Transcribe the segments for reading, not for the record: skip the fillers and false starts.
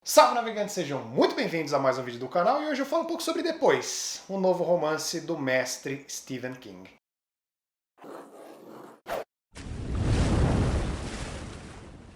Salve navegantes, sejam muito bem-vindos a mais um vídeo do canal e hoje eu falo um pouco sobre Depois, um novo romance do mestre Stephen King.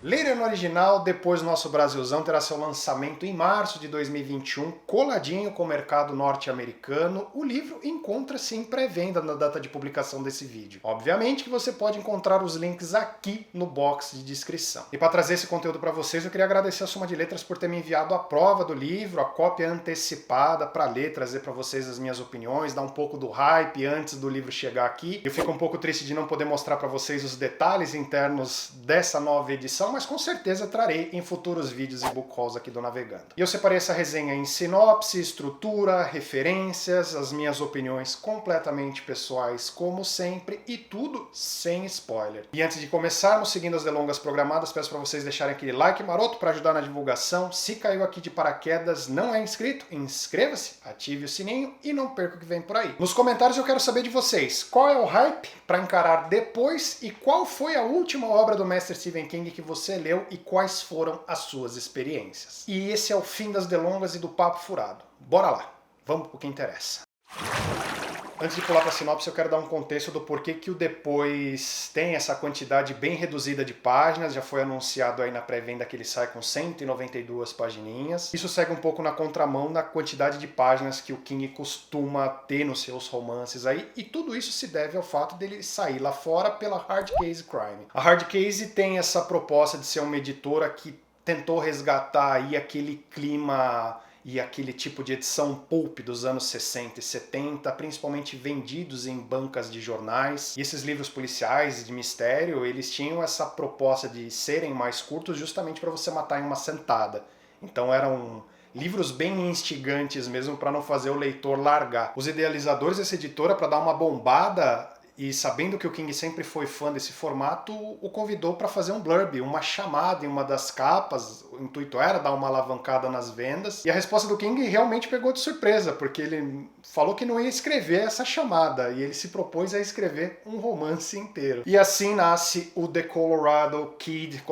Later no original, depois do nosso Brasilzão, terá seu lançamento em março de 2021, coladinho com o mercado norte-americano. O livro encontra-se em pré-venda na data de publicação desse vídeo. Obviamente que você pode encontrar os links aqui no box de descrição. E para trazer esse conteúdo para vocês, eu queria agradecer a Soma de Letras por ter me enviado a prova do livro, a cópia antecipada para ler, trazer para vocês as minhas opiniões, dar um pouco do hype antes do livro chegar aqui. Eu fico um pouco triste de não poder mostrar para vocês os detalhes internos dessa nova edição, mas com certeza trarei em futuros vídeos e book hauls aqui do Navegando. E eu separei essa resenha em sinopse, estrutura, referências, as minhas opiniões completamente pessoais, como sempre, e tudo sem spoiler. E antes de começarmos, seguindo as delongas programadas, peço para vocês deixarem aquele like maroto para ajudar na divulgação. Se caiu aqui de paraquedas, não é inscrito, inscreva-se, ative o sininho e não perca o que vem por aí. Nos comentários eu quero saber de vocês, qual é o hype para encarar Depois e qual foi a última obra do mestre Stephen King que você leu e quais foram as suas experiências. E esse é o fim das delongas e do papo furado. Bora lá, vamos pro que interessa. Antes de pular para a sinopse, eu quero dar um contexto do porquê que o Depois tem essa quantidade bem reduzida de páginas. Já foi anunciado aí na pré-venda que ele sai com 192 pagininhas. Isso segue um pouco na contramão da quantidade de páginas que o King costuma ter nos seus romances aí. E tudo isso se deve ao fato dele sair lá fora pela Hard Case Crime. A Hard Case tem essa proposta de ser uma editora que tentou resgatar aí aquele clima e aquele tipo de edição pulp dos anos 60 e 70, principalmente vendidos em bancas de jornais. E esses livros policiais de mistério, eles tinham essa proposta de serem mais curtos justamente para você matar em uma sentada. Então eram livros bem instigantes mesmo para não fazer o leitor largar. Os idealizadores dessa editora, para dar uma bombada, e sabendo que o King sempre foi fã desse formato, o convidou para fazer um blurb, uma chamada em uma das capas. O intuito era dar uma alavancada nas vendas. E a resposta do King realmente pegou de surpresa, porque ele falou que não ia escrever essa chamada, e ele se propôs a escrever um romance inteiro. E assim nasce o The Colorado Kid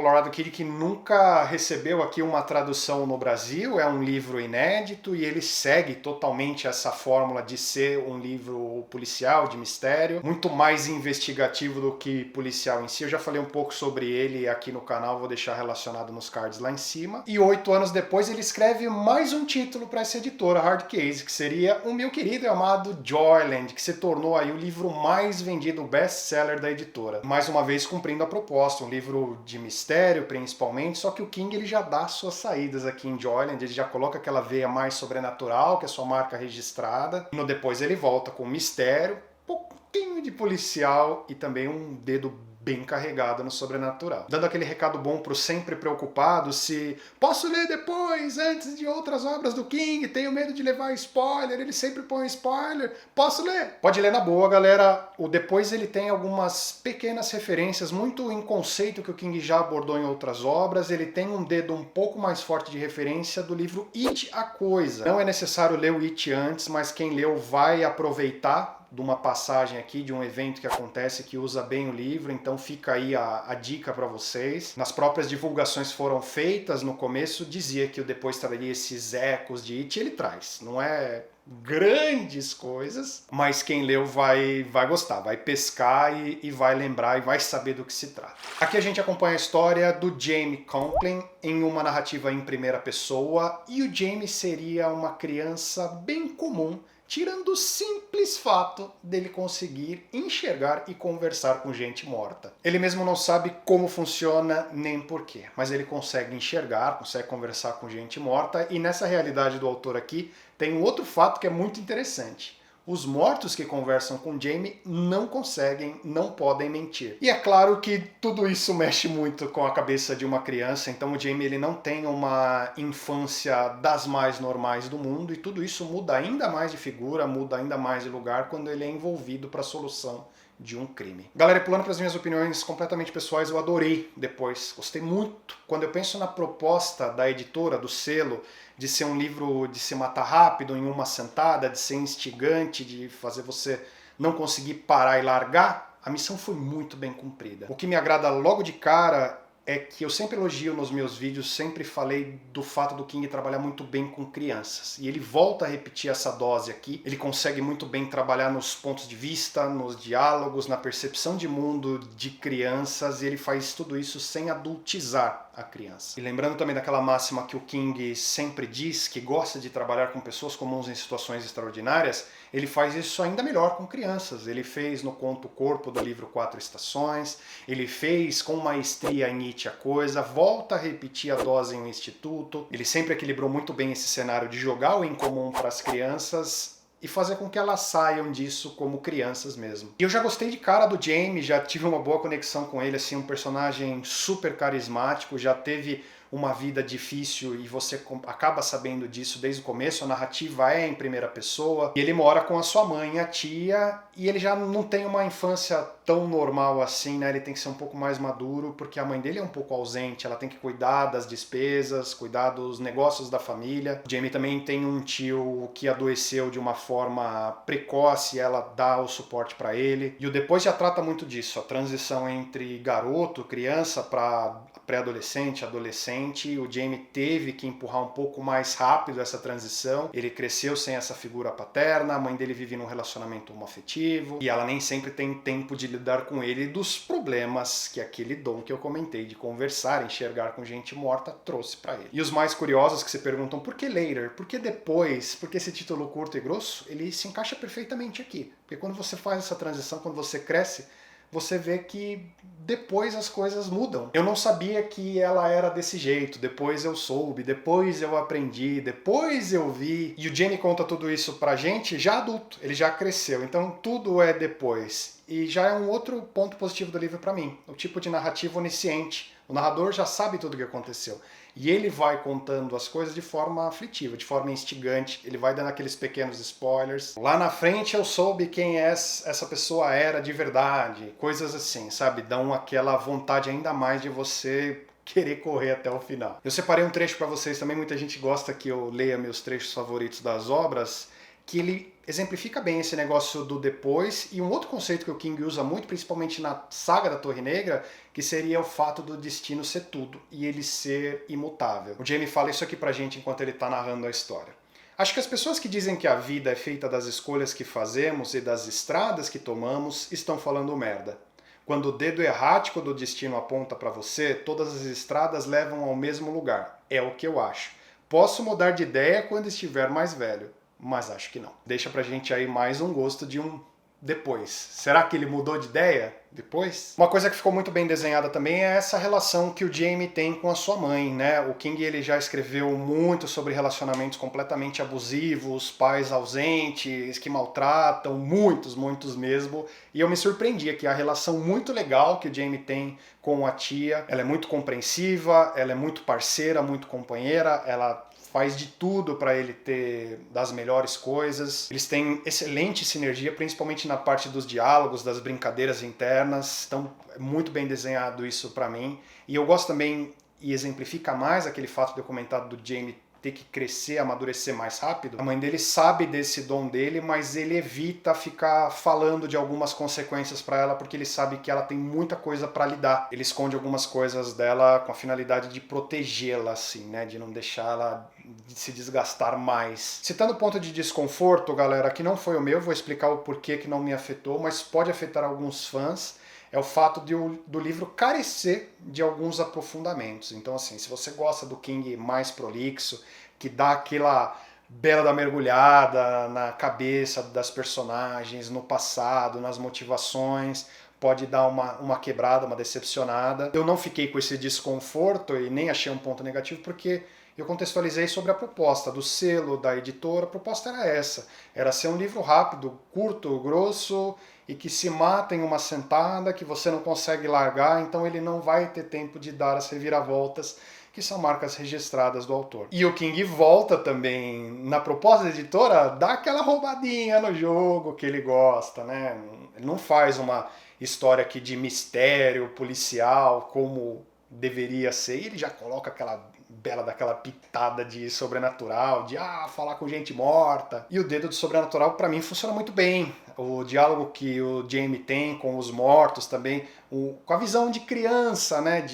que nunca recebeu aqui uma tradução no Brasil, é um livro inédito e ele segue totalmente essa fórmula de ser um livro policial, de mistério, muito mais investigativo do que policial em si. Eu já falei um pouco sobre ele aqui no canal, vou deixar relacionado nos cards lá em cima. E 8 anos depois ele escreve mais um título para essa editora, Hard Case, que seria o meu querido e amado Joyland, que se tornou aí o livro mais vendido, o best-seller da editora. Mais uma vez cumprindo a proposta, um livro de mistério principalmente, só que o King ele já dá suas saídas aqui em Joyland, ele já coloca aquela veia mais sobrenatural, que é a sua marca registrada. No Depois ele volta com mistério, pouquinho de policial e também um dedo bem carregado no sobrenatural. Dando aquele recado bom pro sempre preocupado, se posso ler depois, antes de outras obras do King, tenho medo de levar spoiler, ele sempre põe spoiler, posso ler? Pode ler na boa, galera. O Depois ele tem algumas pequenas referências, muito em conceito que o King já abordou em outras obras, ele tem um dedo um pouco mais forte de referência do livro It, a Coisa. Não é necessário ler o It antes, mas quem leu vai aproveitar de uma passagem aqui, de um evento que acontece que usa bem o livro, então fica aí a dica para vocês. Nas próprias divulgações foram feitas, no começo dizia que o Depois traria esses ecos de It, ele traz. Não é grandes coisas, mas quem leu vai gostar, vai pescar e vai lembrar e vai saber do que se trata. Aqui a gente acompanha a história do Jamie Conklin em uma narrativa em primeira pessoa, e o Jamie seria uma criança bem comum, tirando o simples fato dele conseguir enxergar e conversar com gente morta. Ele mesmo não sabe como funciona nem porquê, mas ele consegue enxergar, consegue conversar com gente morta, e nessa realidade do autor aqui tem um outro fato que é muito interessante. Os mortos que conversam com Jamie não conseguem, não podem mentir. E é claro que tudo isso mexe muito com a cabeça de uma criança, então o Jamie ele não tem uma infância das mais normais do mundo, e tudo isso muda ainda mais de figura, muda ainda mais de lugar quando ele é envolvido para a solução de um crime. Galera, pulando para as minhas opiniões completamente pessoais, eu adorei Depois, gostei muito. Quando eu penso na proposta da editora, do selo, de ser um livro de se matar rápido em uma sentada, de ser instigante, de fazer você não conseguir parar e largar, a missão foi muito bem cumprida. O que me agrada logo de cara é que eu sempre elogio nos meus vídeos, sempre falei do fato do King trabalhar muito bem com crianças. E ele volta a repetir essa dose aqui. Ele consegue muito bem trabalhar nos pontos de vista, nos diálogos, na percepção de mundo de crianças, e ele faz tudo isso sem adultizar a criança. E lembrando também daquela máxima que o King sempre diz, que gosta de trabalhar com pessoas comuns em situações extraordinárias, ele faz isso ainda melhor com crianças. Ele fez no conto Corpo do livro Quatro Estações, ele fez com maestria em It a Coisa, volta a repetir a dose em Um Instituto. Ele sempre equilibrou muito bem esse cenário de jogar o incomum para as crianças e fazer com que elas saiam disso como crianças mesmo. E eu já gostei de cara do Jamie, já tive uma boa conexão com ele, assim, um personagem super carismático, já teve uma vida difícil e você acaba sabendo disso desde o começo. A narrativa é em primeira pessoa, e ele mora com a sua mãe, a tia, e ele já não tem uma infância tão normal assim, né? Ele tem que ser um pouco mais maduro, porque a mãe dele é um pouco ausente, ela tem que cuidar das despesas, cuidar dos negócios da família. O Jamie também tem um tio que adoeceu de uma forma precoce, ela dá o suporte para ele. E o Depois já trata muito disso, a transição entre garoto, criança, para pré-adolescente, adolescente. O Jamie teve que empurrar um pouco mais rápido essa transição. Ele cresceu sem essa figura paterna, a mãe dele vive num relacionamento homoafetivo, e ela nem sempre tem tempo de lidar com ele e dos problemas que aquele dom que eu comentei de conversar, enxergar com gente morta, trouxe para ele. E os mais curiosos que se perguntam, por que later? Por que depois? Por que esse título curto e grosso? Ele se encaixa perfeitamente aqui. Porque quando você faz essa transição, quando você cresce, você vê que depois as coisas mudam. Eu não sabia que ela era desse jeito, depois eu soube, depois eu aprendi, depois eu vi. E o Jamie conta tudo isso pra gente já adulto, ele já cresceu, então tudo é depois. E já é um outro ponto positivo do livro pra mim, o tipo de narrativa onisciente. O narrador já sabe tudo o que aconteceu. E ele vai contando as coisas de forma aflitiva, de forma instigante, ele vai dando aqueles pequenos spoilers. Lá na frente eu soube quem essa pessoa era de verdade, coisas assim, sabe? Dão aquela vontade ainda mais de você querer correr até o final. Eu separei um trecho para vocês também, muita gente gosta que eu leia meus trechos favoritos das obras, que ele exemplifica bem esse negócio do depois, e um outro conceito que o King usa muito, principalmente na saga da Torre Negra, que seria o fato do destino ser tudo e ele ser imutável. O Jamie fala isso aqui pra gente enquanto ele tá narrando a história. Acho que as pessoas que dizem que a vida é feita das escolhas que fazemos e das estradas que tomamos estão falando merda. Quando o dedo errático do destino aponta pra você, todas as estradas levam ao mesmo lugar. É o que eu acho. Posso mudar de ideia quando estiver mais velho, mas acho que não. Deixa pra gente aí mais um gosto de um depois. Será que ele mudou de ideia depois? Uma coisa que ficou muito bem desenhada também é essa relação que o Jamie tem com a sua mãe, né? O King ele já escreveu muito sobre relacionamentos completamente abusivos, pais ausentes, que maltratam, muitos mesmo. E eu me surpreendi aqui, a relação muito legal que o Jamie tem com a tia. Ela é muito compreensiva, ela é muito parceira, muito companheira, ela faz de tudo para ele ter das melhores coisas. Eles têm excelente sinergia, principalmente na parte dos diálogos, das brincadeiras internas. Então, é muito bem desenhado isso para mim. E eu gosto também, e exemplifica mais aquele fato de eu comentar do Jamie ter que crescer, amadurecer mais rápido. A mãe dele sabe desse dom dele, mas ele evita ficar falando de algumas consequências para ela, porque ele sabe que ela tem muita coisa para lidar. Ele esconde algumas coisas dela com a finalidade de protegê-la, assim, né? De não deixá-la se desgastar mais. Citando o ponto de desconforto, galera, que não foi o meu, vou explicar o porquê que não me afetou, mas pode afetar alguns fãs. É o fato do livro carecer de alguns aprofundamentos. Então, assim, se você gosta do King mais prolixo, que dá aquela bela da mergulhada na cabeça das personagens, no passado, nas motivações, pode dar uma quebrada, uma decepcionada. Eu não fiquei com esse desconforto e nem achei um ponto negativo, porque eu contextualizei sobre a proposta do selo, da editora. A proposta era essa, era ser um livro rápido, curto, grosso, e que se mata em uma sentada, que você não consegue largar, então ele não vai ter tempo de dar as reviravoltas, que são marcas registradas do autor. E o King volta também, na proposta da editora, dá aquela roubadinha no jogo que ele gosta, né? Ele não faz uma história aqui de mistério policial, como deveria ser, ele já coloca aquela bela daquela pitada de sobrenatural, de falar com gente morta. E o dedo do sobrenatural para mim funciona muito bem. O diálogo que o Jamie tem com os mortos também, com a visão de criança, né?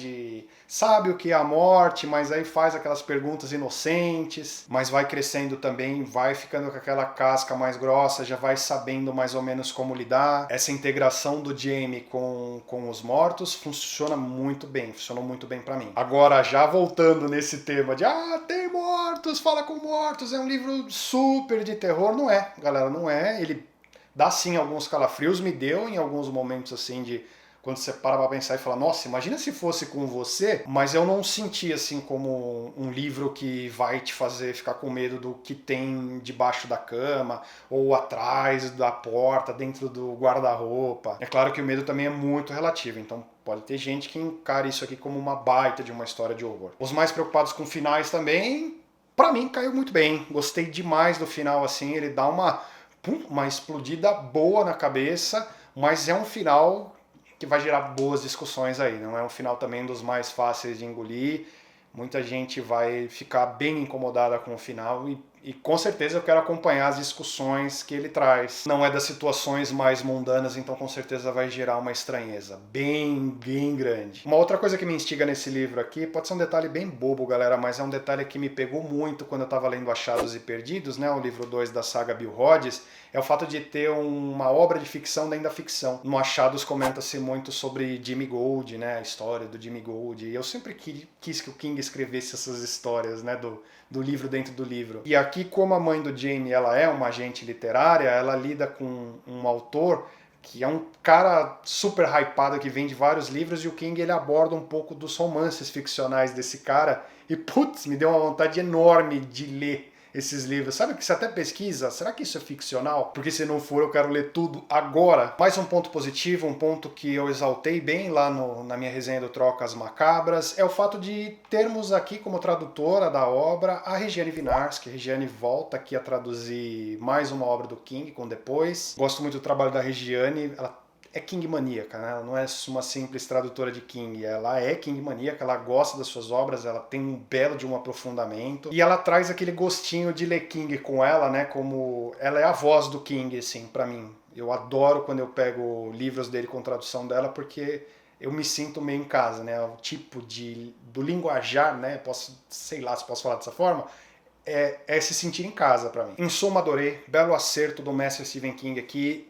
Sabe o que é a morte, mas aí faz aquelas perguntas inocentes, mas vai crescendo também, vai ficando com aquela casca mais grossa, já vai sabendo mais ou menos como lidar. Essa integração do Jamie com os mortos funcionou muito bem pra mim. Agora, já voltando nesse tema de tem mortos, fala com mortos, é um livro super de terror, não é, galera, não é. Ele dá sim alguns calafrios, me deu em alguns momentos assim de quando você para pra pensar e fala, nossa, imagina se fosse com você, mas eu não senti assim como um livro que vai te fazer ficar com medo do que tem debaixo da cama, ou atrás da porta, dentro do guarda-roupa. É claro que o medo também é muito relativo, então pode ter gente que encara isso aqui como uma baita de uma história de horror. Os mais preocupados com finais também, pra mim caiu muito bem, gostei demais do final assim, ele dá uma explodida boa na cabeça, mas é um final que vai gerar boas discussões aí. Não é um final também dos mais fáceis de engolir. Muita gente vai ficar bem incomodada com o final e com certeza eu quero acompanhar as discussões que ele traz. Não é das situações mais mundanas, então com certeza vai gerar uma estranheza bem grande. Uma outra coisa que me instiga nesse livro aqui, pode ser um detalhe bem bobo, galera, mas é um detalhe que me pegou muito quando eu estava lendo Achados e Perdidos, né, o livro 2 da saga Bill Hodges, é o fato de ter uma obra de ficção dentro da ficção. No Achados comenta-se muito sobre Jimmy Gould, né, a história do Jimmy Gould, e eu sempre quis que o King escrevesse essas histórias, né, do livro dentro do livro. E aqui, como a mãe do Jamie ela é uma agente literária, ela lida com um autor que é um cara super hypado que vende vários livros, e o King ele aborda um pouco dos romances ficcionais desse cara, e putz, me deu uma vontade enorme de ler esses livros. Sabe que você até pesquisa, será que isso é ficcional? Porque se não for, eu quero ler tudo agora. Mais um ponto positivo, um ponto que eu exaltei bem lá na minha resenha do Trocas Macabras, é o fato de termos aqui como tradutora da obra a Regiane Winiarski. A Regiane volta aqui a traduzir mais uma obra do King com Depois. Gosto muito do trabalho da Regiane, ela é King maníaca, né? Ela não é uma simples tradutora de King, ela é King maníaca, ela gosta das suas obras, ela tem um belo de um aprofundamento, e ela traz aquele gostinho de ler King com ela, né? Como ela é a voz do King, assim, pra mim. Eu adoro quando eu pego livros dele com tradução dela, porque eu me sinto meio em casa, né? O tipo do linguajar, né? Sei lá se posso falar dessa forma, é se sentir em casa pra mim. Em suma, adorei, belo acerto do mestre Stephen King aqui,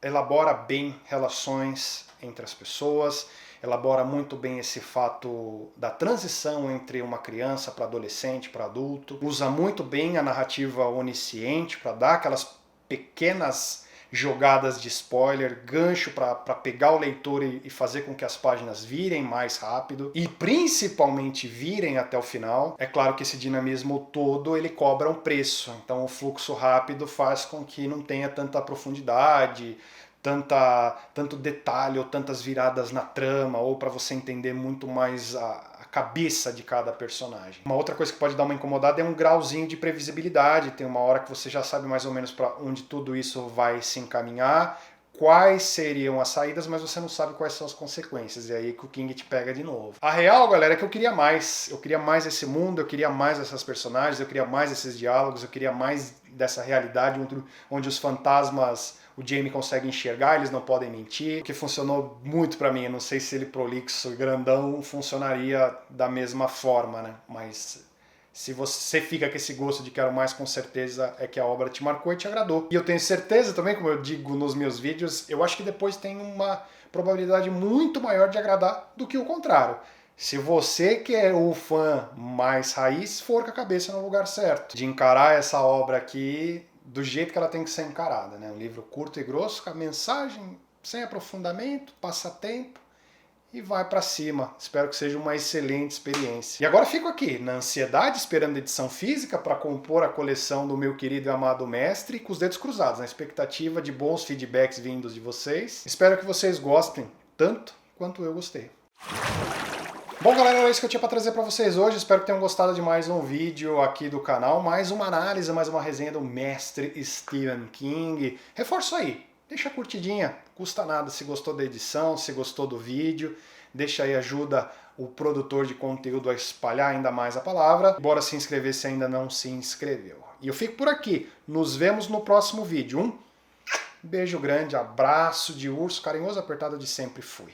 elabora bem relações entre as pessoas, elabora muito bem esse fato da transição entre uma criança para adolescente, para adulto, usa muito bem a narrativa onisciente para dar aquelas pequenas jogadas de spoiler, gancho para pegar o leitor e fazer com que as páginas virem mais rápido e principalmente virem até o final. É claro que esse dinamismo todo ele cobra um preço, então o fluxo rápido faz com que não tenha tanta profundidade, tanto detalhe ou tantas viradas na trama, ou para você entender muito mais a cabeça de cada personagem. Uma outra coisa que pode dar uma incomodada é um grauzinho de previsibilidade, tem uma hora que você já sabe mais ou menos para onde tudo isso vai se encaminhar, quais seriam as saídas, mas você não sabe quais são as consequências, e aí que o King te pega de novo. A real, galera, é que eu queria mais esse mundo, eu queria mais essas personagens, eu queria mais esses diálogos, eu queria mais dessa realidade onde os fantasmas o Jamie consegue enxergar, eles não podem mentir, que funcionou muito pra mim. Eu não sei se ele prolixo e grandão funcionaria da mesma forma, né? Mas se você fica com esse gosto de quero mais, com certeza é que a obra te marcou e te agradou. E eu tenho certeza também, como eu digo nos meus vídeos, eu acho que depois tem uma probabilidade muito maior de agradar do que o contrário. Se você que é o fã mais raiz, for com a cabeça no lugar certo. De encarar essa obra aqui do jeito que ela tem que ser encarada, né? Um livro curto e grosso, com a mensagem sem aprofundamento, passatempo e vai pra cima. Espero que seja uma excelente experiência. E agora fico aqui, na ansiedade, esperando a edição física para compor a coleção do meu querido e amado mestre, com os dedos cruzados, na expectativa de bons feedbacks vindos de vocês. Espero que vocês gostem tanto quanto eu gostei. Bom, galera, era isso que eu tinha para trazer para vocês hoje. Espero que tenham gostado de mais um vídeo aqui do canal, mais uma análise, mais uma resenha do mestre Stephen King. Reforço aí, deixa a curtidinha, custa nada se gostou da edição, se gostou do vídeo. Deixa aí, ajuda o produtor de conteúdo a espalhar ainda mais a palavra. Bora se inscrever se ainda não se inscreveu. E eu fico por aqui. Nos vemos no próximo vídeo. Um Beijo grande, abraço de urso, carinhoso, apertado de sempre fui.